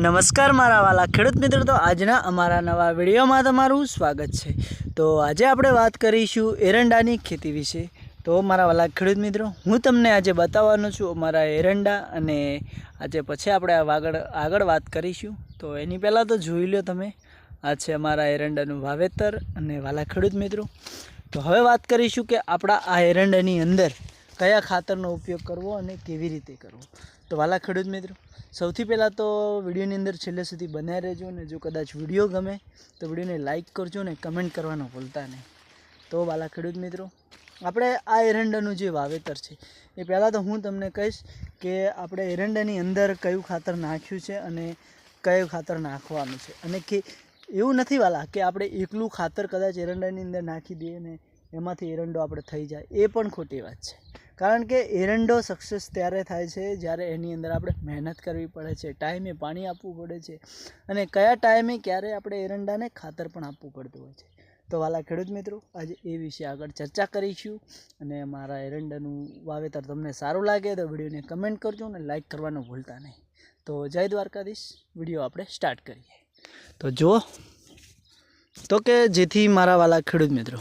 નમસ્કાર મારા વાલા ખેડૂત મિત્રો, તો આજના અમારા નવા વિડીયોમાં તમારું સ્વાગત છે। તો આજે આપણે વાત કરીશું એરંડાની ખેતી વિશે। તો મારા વાલા ખેડૂત મિત્રો, હું તમને આજે બતાવવાનો છું અમારા એરંડા, અને આજે પછી આપણે આગળ વાત કરીશું। તો એની પહેલાં તો જોઈ લો તમે, આ છે અમારા એરંડાનું વાવેતર। અને વાલા ખેડૂત મિત્રો, તો હવે વાત કરીશું કે આપણા આ એરંડાની અંદર કયા ખાતરનો ઉપયોગ કરવો અને કેવી રીતે કરવો। તો વાલા ખેડૂત મિત્રો, સૌથી પહેલાં તો વિડીયોની અંદર છેલ્લે સુધી બન્યા રહેજો, અને જો કદાચ વિડીયો ગમે તો વિડીયોને લાઇક કરજો ને કમેન્ટ કરવાનું ભૂલતા નહીં। તો વાલા ખેડૂત મિત્રો, આપણે આ એરંડાનું જે વાવેતર છે એ પહેલાં તો હું તમને કહીશ કે આપણે એરંડાની અંદર કયું ખાતર નાખ્યું છે અને કયું ખાતર નાખવાનું છે। અને કે એવું નથી વાલા કે આપણે એકલું ખાતર કદાચ એરંડાની અંદર નાખી દઈએ ને એમાંથી એરંડો આપણે થઈ જાય, એ પણ ખોટી વાત છે। કારણ કે એરંડો સક્સેસ ત્યારે થાય છે જ્યારે એની અંદર આપણે મહેનત કરવી પડે છે, ટાઈમે પાણી આપવું પડે છે, અને કયા ટાઈમે ક્યારે આપણે એરંડાને ખાતર પણ આપવું પડતું હોય છે। તો વાલા ખેડૂત મિત્રો, આજે એ વિશે આગળ ચર્ચા કરીશું। અને મારા એરંડાનું વાવેતર તમને સારું લાગે તો વિડીયોને કમેન્ટ કરજો અને લાઇક કરવાનું ભૂલતા નહીં। તો જય દ્વારકાધીશ, વિડીયો આપણે સ્ટાર્ટ કરીએ। તો જુઓ તો કે જેથી મારા વાલા ખેડૂત મિત્રો,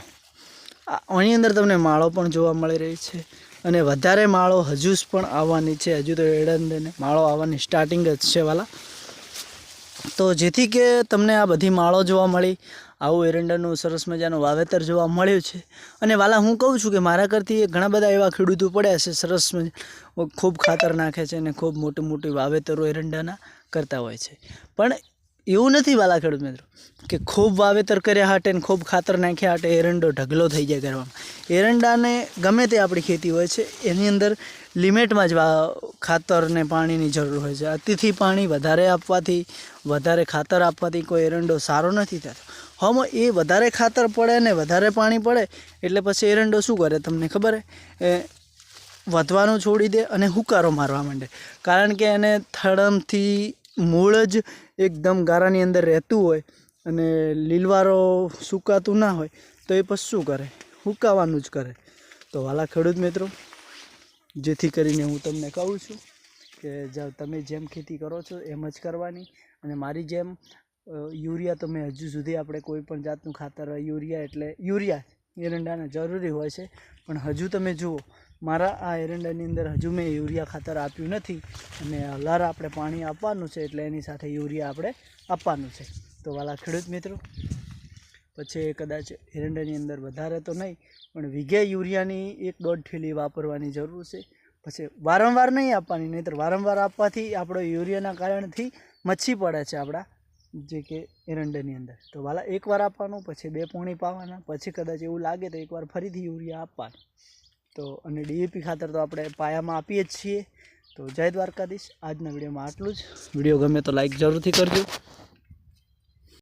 આની અંદર તમને માળો પણ જોવા મળી રહી છે, અને વધારે માળો હજુ પણ આવવાની છે। હજુ તો એરંડાને માળો આવવાની સ્ટાર્ટિંગ જ છે વાલા। તો જેથી કે તમને આ બધી માળો જોવા મળી, આવું એરંડાનું સરસ મજાનું વાવેતર જોવા મળ્યું છે। અને વાલા હું કહું છું કે મારા કરતી ઘણા બધા એવા ખેડૂતો પડ્યા છે, સરસ ખૂબ ખાતર નાખે છે અને ખૂબ મોટી વાવેતરો એરંડાના કરતા હોય છે। પણ એવું નથી વાલા ખેડૂત મિત્રો કે ખૂબ વાવેતર કર્યા હાટે ને ખૂબ ખાતર નાખ્યા હાટે એરંડો ઢગલો થઈ જાય કરવામાં। એરંડાને ગમે તે આપણી ખેતી હોય છે એની અંદર લિમિટમાં જ ખાતર ને પાણીની જરૂર હોય છે। અતિથી પાણી વધારે આપવાથી, વધારે ખાતર આપવાથી કોઈ એરંડો સારો નથી થતો। હમ એ વધારે ખાતર પડે ને વધારે પાણી પડે એટલે પછી એરંડો શું કરે તમને ખબર હે? વધવાનું છોડી દે અને હુકારો મારવા માંડે। કારણ કે એને થડમથી મૂળ જ એકદમ ગારાની અંદર રહેતું હોય અને લીલવારો સુકાતું ના હોય, તો એ પછી શું કરે? હુકાવાનું જ કરે। તો વાલા ખેડૂત મિત્રો, જેથી કરીને હું તમને કહું છું કે તમે જેમ ખેતી કરો છો એમ જ કરવાની। અને મારી જેમ યુરિયા તો મેં હજુ સુધી આપણે કોઈ પણ જાતનું ખાતર, યુરિયા એરંડાને જરૂરી હોય છે, પણ હજુ તમે જુઓ મારા આ એરંડાની અંદર હજુ મેં યુરિયા ખાતર આપ્યું નથી। અને હલાર આપણે પાણી આપવાનું છે એટલે એની સાથે યુરિયા આપણે આપવાનું છે। તો વાલા ખેડૂત મિત્રો, પછી કદાચ એરંડાની અંદર વધારે તો નહીં પણ વીઘે યુરિયાની 1-1.5 થેલી વાપરવાની જરૂર છે। પછી વારંવાર નહીં આપવાની, નહીંતર વારંવાર આપવાથી આપણો યુરિયાના કારણથી મચ્છી પડે છે આપણા જે કે એરંડાની અંદર। તો વાલા એકવાર આપવાનું, પછી 2 પોણી પાવાના, પછી કદાચ એવું લાગે તો એકવાર ફરીથી યુરિયા આપવાનું। તો અને ડીએપી ખાતર તો આપણે પાયામાં આપીએ જ છીએ। તો જય દ્વારકાધીશ, આજના વિડીયોમાં આટલું જ। વિડીયો ગમે તો લાઈક જરૂરથી કરજો।